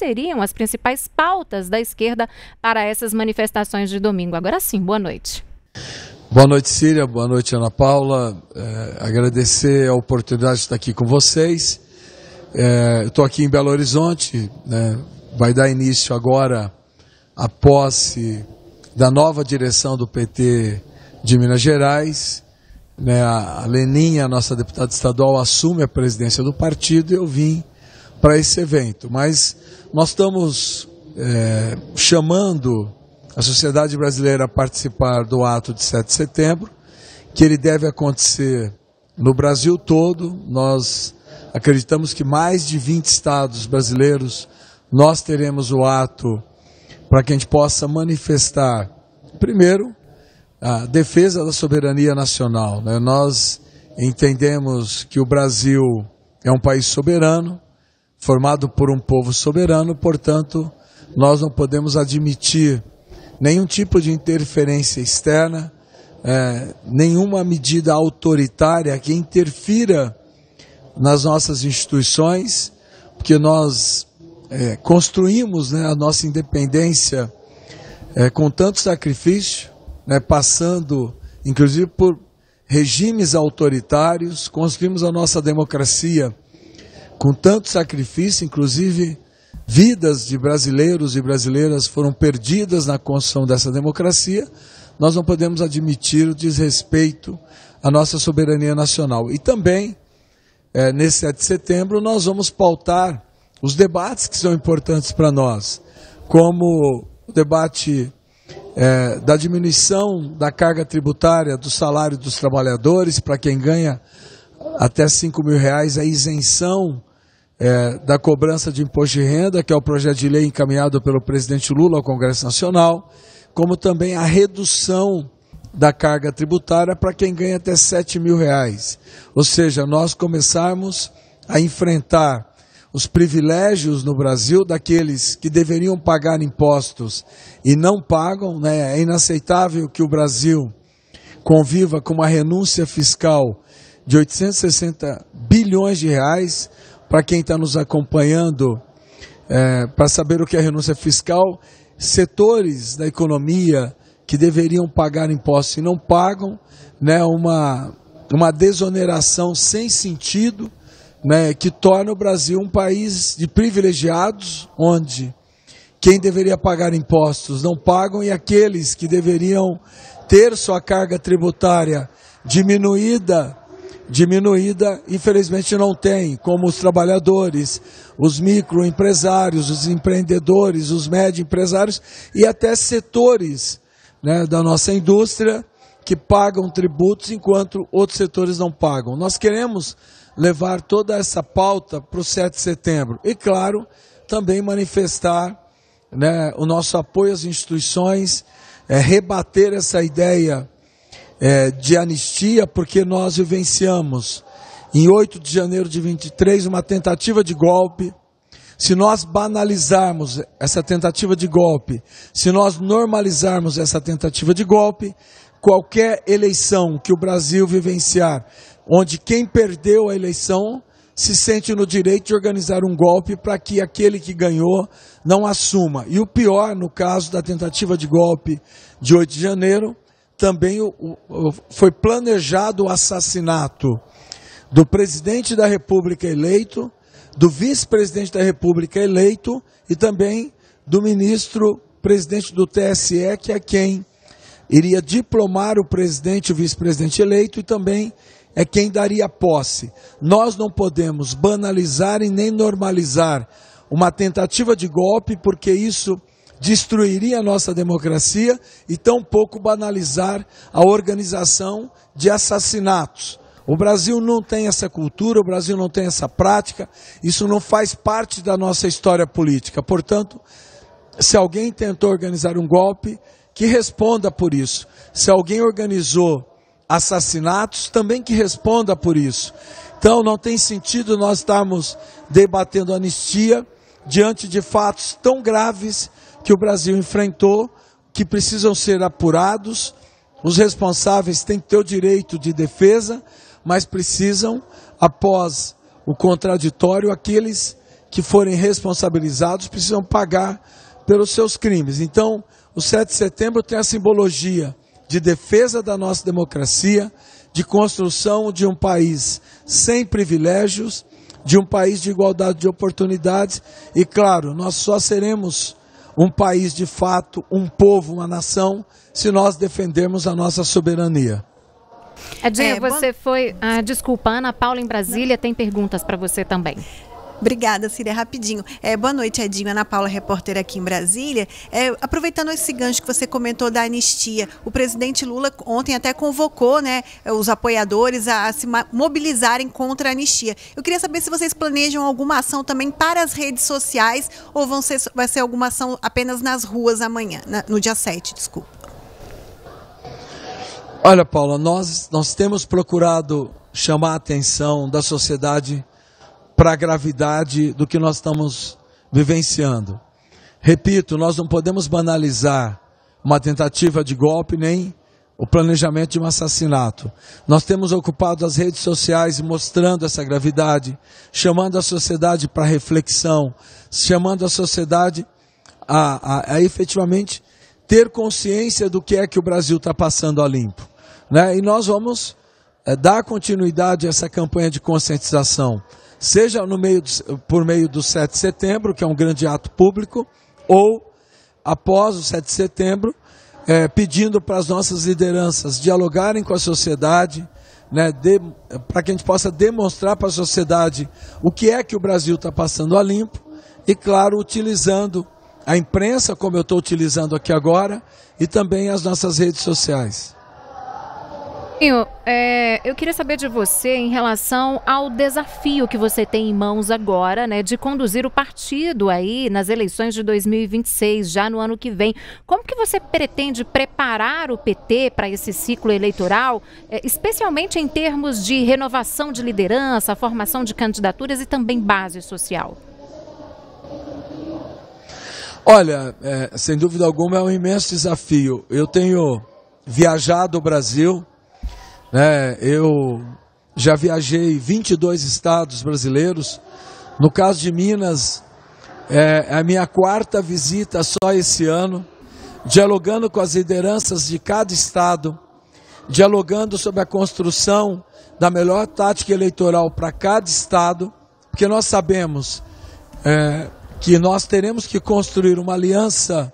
seriam as principais pautas da esquerda para essas manifestações de domingo. Agora sim, boa noite. Boa noite, Síria. Boa noite, Ana Paula. Agradecer a oportunidade de estar aqui com vocês. Estou aqui em Belo Horizonte, né? Vai dar início agora a posse da nova direção do PT de Minas Gerais, né? A Leninha, nossa deputada estadual, assume a presidência do partido e eu vim para esse evento. Mas nós estamos chamando a sociedade brasileira a participar do ato de 7 de setembro, que ele deve acontecer no Brasil todo. Nós acreditamos que mais de 20 estados brasileiros nós teremos o ato para que a gente possa manifestar, primeiro, a defesa da soberania nacional, né? Nós entendemos que o Brasil é um país soberano, formado por um povo soberano, portanto, nós não podemos admitir nenhum tipo de interferência externa, nenhuma medida autoritária que interfira nas nossas instituições, porque nós construímos, né, a nossa independência com tanto sacrifício, né, passando inclusive por regimes autoritários, construímos a nossa democracia com tanto sacrifício, inclusive vidas de brasileiros e brasileiras foram perdidas na construção dessa democracia. Nós não podemos admitir o desrespeito à nossa soberania nacional. E também, nesse 7 de setembro, nós vamos pautar os debates que são importantes para nós, como o debate da diminuição da carga tributária do salário dos trabalhadores, para quem ganha até R$5.000, a isenção da cobrança de imposto de renda, que é o projeto de lei encaminhado pelo presidente Lula ao Congresso Nacional, como também a redução da carga tributária para quem ganha até R$7.000. Ou seja, nós começarmos a enfrentar os privilégios no Brasil daqueles que deveriam pagar impostos e não pagam, né? É inaceitável que o Brasil conviva com uma renúncia fiscal de 860 bilhões de reais. Para quem está nos acompanhando, para saber o que é renúncia fiscal, setores da economia que deveriam pagar impostos e não pagam, né? Uma desoneração sem sentido, né, que torna o Brasil um país de privilegiados, onde quem deveria pagar impostos não pagam e aqueles que deveriam ter sua carga tributária diminuída, infelizmente não tem, como os trabalhadores, os microempresários, os empreendedores, os médio empresários e até setores, né, da nossa indústria que pagam tributos enquanto outros setores não pagam. Nós queremos levar toda essa pauta para o 7 de setembro e, claro, também manifestar, né, o nosso apoio às instituições, rebater essa ideia de anistia, porque nós vivenciamos em 8 de janeiro de 23 uma tentativa de golpe. Se nós banalizarmos essa tentativa de golpe, se nós normalizarmos essa tentativa de golpe, qualquer eleição que o Brasil vivenciar, onde quem perdeu a eleição se sente no direito de organizar um golpe para que aquele que ganhou não assuma. E o pior, no caso da tentativa de golpe de 8 de janeiro, também foi planejado o assassinato do presidente da República eleito, do vice-presidente da República eleito e também do ministro-presidente do TSE, que é quem iria diplomar o presidente e o vice-presidente eleito e também é quem daria posse. Nós não podemos banalizar e nem normalizar uma tentativa de golpe, porque isso destruiria a nossa democracia, e tampouco banalizar a organização de assassinatos. O Brasil não tem essa cultura, o Brasil não tem essa prática, isso não faz parte da nossa história política. Portanto, se alguém tentou organizar um golpe, que responda por isso. Se alguém organizou assassinatos, também que responda por isso. Então não tem sentido nós estarmos debatendo anistia diante de fatos tão graves que o Brasil enfrentou, que precisam ser apurados. Os responsáveis têm que ter o direito de defesa, mas precisam, após o contraditório, aqueles que forem responsabilizados precisam pagar pelos seus crimes. Então, o 7 de setembro tem a simbologia de defesa da nossa democracia, de construção de um país sem privilégios, de um país de igualdade de oportunidades. E claro, nós só seremos um país de fato, um povo, uma nação, se nós defendermos a nossa soberania. Edinha, você foi... desculpa, Ana Paula em Brasília tem perguntas para você também. Obrigada, Síria. Rapidinho. Boa noite, Edinho. Ana Paula, repórter aqui em Brasília. Aproveitando esse gancho que você comentou da anistia, o presidente Lula ontem até convocou, né, os apoiadores a se mobilizarem contra a anistia. Eu queria saber se vocês planejam alguma ação também para as redes sociais ou vai ser alguma ação apenas nas ruas amanhã, no dia 7, desculpa. Olha, Paula, nós temos procurado chamar a atenção da sociedade para a gravidade do que nós estamos vivenciando. Repito, nós não podemos banalizar uma tentativa de golpe nem o planejamento de um assassinato. Nós temos ocupado as redes sociais mostrando essa gravidade, chamando a sociedade para reflexão, chamando a sociedade a efetivamente ter consciência do que é que o Brasil está passando a limpo, né? E nós vamos dar continuidade a essa campanha de conscientização, seja por meio do 7 de setembro, que é um grande ato público, ou após o 7 de setembro, pedindo para as nossas lideranças dialogarem com a sociedade, né, para que a gente possa demonstrar para a sociedade o que é que o Brasil está passando a limpo, e claro, utilizando a imprensa, como eu estou utilizando aqui agora, e também as nossas redes sociais. Eu queria saber de você em relação ao desafio que você tem em mãos agora, né, de conduzir o partido aí nas eleições de 2026, já no ano que vem. Como que você pretende preparar o PT para esse ciclo eleitoral, especialmente em termos de renovação de liderança, formação de candidaturas e também base social? Olha, sem dúvida alguma é um imenso desafio. Eu tenho viajado o Brasil, eu já viajei 22 estados brasileiros. No caso de Minas, é a minha 4ª visita só esse ano, dialogando com as lideranças de cada estado, dialogando sobre a construção da melhor tática eleitoral para cada estado, porque nós sabemos que nós teremos que construir uma aliança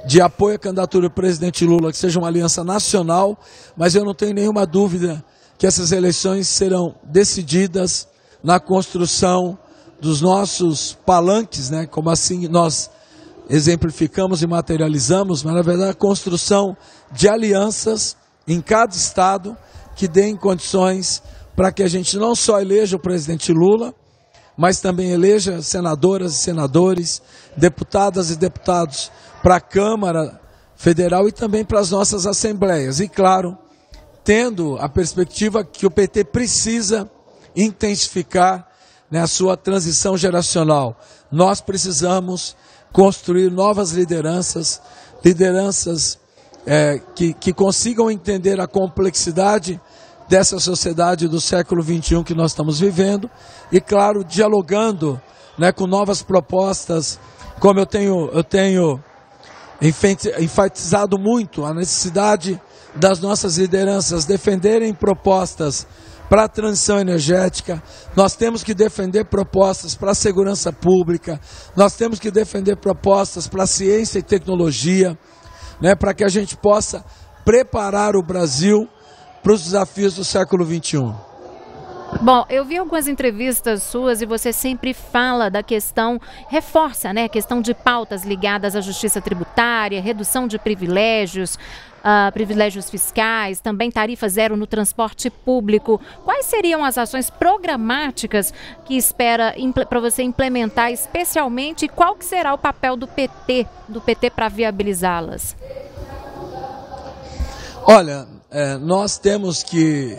de apoio à candidatura do presidente Lula, que seja uma aliança nacional, mas eu não tenho nenhuma dúvida que essas eleições serão decididas na construção dos nossos palanques, né? Como assim nós exemplificamos e materializamos, mas na verdade a construção de alianças em cada estado que deem condições para que a gente não só eleja o presidente Lula, mas também eleja senadoras e senadores, deputadas e deputados para a Câmara Federal e também para as nossas assembleias. E claro, tendo a perspectiva que o PT precisa intensificar, né, a sua transição geracional. Nós precisamos construir novas lideranças que consigam entender a complexidade dessa sociedade do século XXI que nós estamos vivendo e, claro, dialogando, né, com novas propostas, como eu tenho enfatizado muito a necessidade das nossas lideranças defenderem propostas para a transição energética. Nós temos que defender propostas para a segurança pública, nós temos que defender propostas para a ciência e tecnologia, né, para que a gente possa preparar o Brasil para os desafios do século XXI. Bom, eu vi algumas entrevistas suas e você sempre fala da questão, reforça, né, a questão de pautas ligadas à justiça tributária, redução de privilégios, privilégios fiscais, também tarifa zero no transporte público. Quais seriam as ações programáticas que espera para você implementar especialmente e qual que será o papel do PT para viabilizá-las? Olha, nós temos que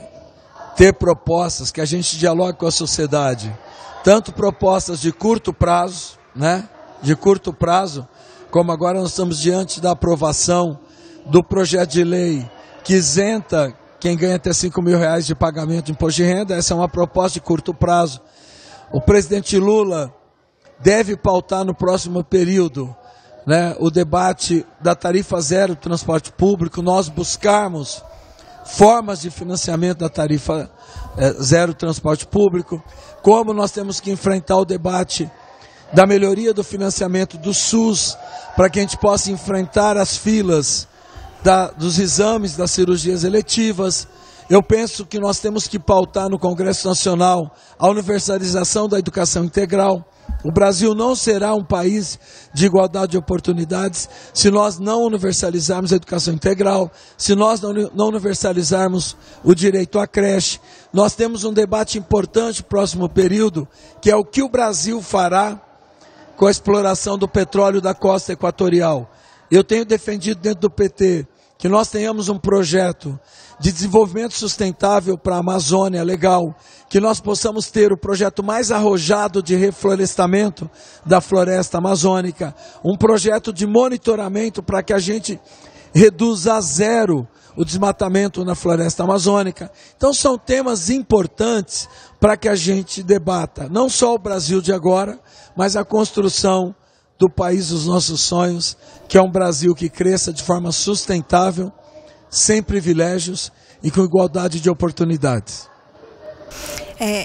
ter propostas que a gente dialogue com a sociedade, tanto propostas de curto prazo, né? De curto prazo, como agora nós estamos diante da aprovação do projeto de lei que isenta quem ganha até R$5 mil de pagamento de imposto de renda. Essa é uma proposta de curto prazo. O presidente Lula deve pautar no próximo período, né, o debate da tarifa zero do transporte público, nós buscarmos formas de financiamento da tarifa zero do transporte público, como nós temos que enfrentar o debate da melhoria do financiamento do SUS, para que a gente possa enfrentar as filas dos exames, das cirurgias eletivas. Eu penso que nós temos que pautar no Congresso Nacional a universalização da educação integral. O Brasil não será um país de igualdade de oportunidades se nós não universalizarmos a educação integral, se nós não universalizarmos o direito à creche. Nós temos um debate importante no próximo período, que é o que o Brasil fará com a exploração do petróleo da costa equatorial. Eu tenho defendido dentro do PT que nós tenhamos um projeto de desenvolvimento sustentável para a Amazônia legal, que nós possamos ter o projeto mais arrojado de reflorestamento da floresta amazônica, um projeto de monitoramento para que a gente reduza a zero o desmatamento na floresta amazônica. Então são temas importantes para que a gente debata, não só o Brasil de agora, mas a construção do país dos nossos sonhos, que é um Brasil que cresça de forma sustentável, sem privilégios e com igualdade de oportunidades.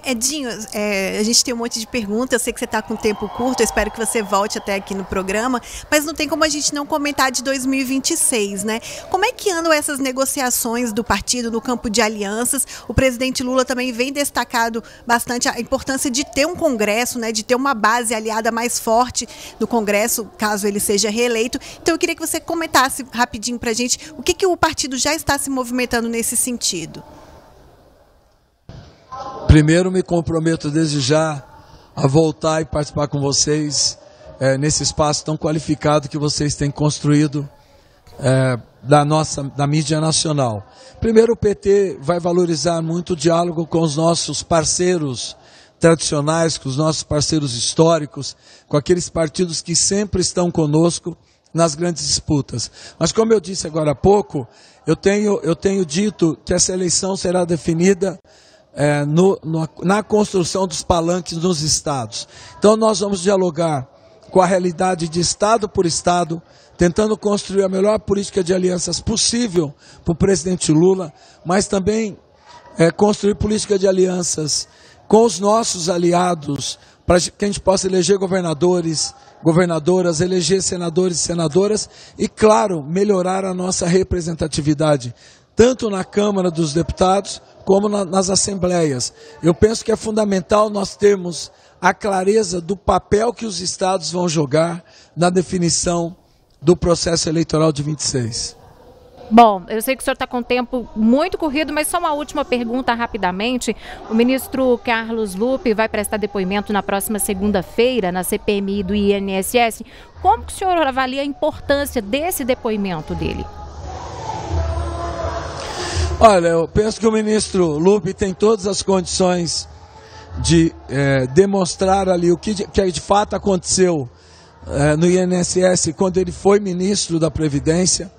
Edinho, a gente tem um monte de perguntas, eu sei que você está com tempo curto, eu espero que você volte até aqui no programa, mas não tem como a gente não comentar de 2026, né? Como é que andam essas negociações do partido no campo de alianças? O presidente Lula também vem destacado bastante a importância de ter um Congresso, né? De ter uma base aliada mais forte no Congresso, caso ele seja reeleito. Então eu queria que você comentasse rapidinho para a gente o que o partido já está se movimentando nesse sentido. Primeiro, me comprometo desde já a voltar e participar com vocês nesse espaço tão qualificado que vocês têm construído da mídia nacional. Primeiro, o PT vai valorizar muito o diálogo com os nossos parceiros tradicionais, com os nossos parceiros históricos, com aqueles partidos que sempre estão conosco nas grandes disputas. Mas como eu disse agora há pouco, eu tenho dito que essa eleição será definida na construção dos palanques nos estados. Então nós vamos dialogar com a realidade de estado por estado, tentando construir a melhor política de alianças possível para o presidente Lula, mas também construir política de alianças com os nossos aliados, para que a gente possa eleger governadores, governadoras, eleger senadores e senadoras e, claro, melhorar a nossa representatividade, tanto na Câmara dos Deputados como nas assembleias. Eu penso que é fundamental nós termos a clareza do papel que os estados vão jogar na definição do processo eleitoral de 26. Bom, eu sei que o senhor está com o tempo muito corrido, mas só uma última pergunta rapidamente. O ministro Carlos Lupe vai prestar depoimento na próxima segunda-feira na CPMI do INSS. Como que o senhor avalia a importância desse depoimento dele? Olha, eu penso que o ministro Lupe tem todas as condições de demonstrar ali o que de fato aconteceu no INSS quando ele foi ministro da Previdência.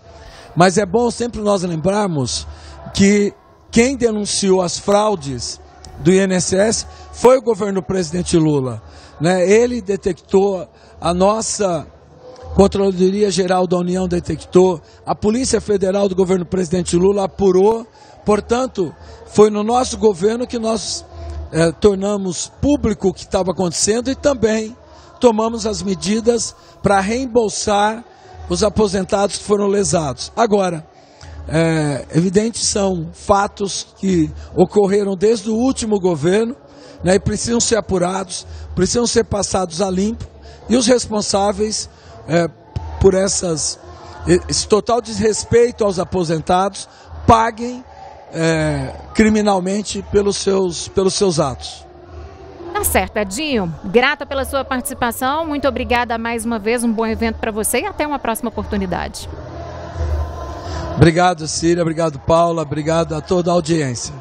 Mas é bom sempre nós lembrarmos que quem denunciou as fraudes do INSS foi o governo do presidente Lula, né? Ele detectou, a nossa Controladoria Geral da União detectou, a Polícia Federal do governo do presidente Lula apurou. Portanto, foi no nosso governo que nós tornamos público o que estava acontecendo e também tomamos as medidas para reembolsar os aposentados que foram lesados. Agora, evidente são fatos que ocorreram desde o último governo, né, e precisam ser apurados, precisam ser passados a limpo, e os responsáveis por esse total desrespeito aos aposentados paguem criminalmente pelos seus atos. Tá certo, Edinho. Grata pela sua participação. Muito obrigada mais uma vez. Um bom evento para você e até uma próxima oportunidade. Obrigado, Círia. Obrigado, Paula. Obrigado a toda a audiência.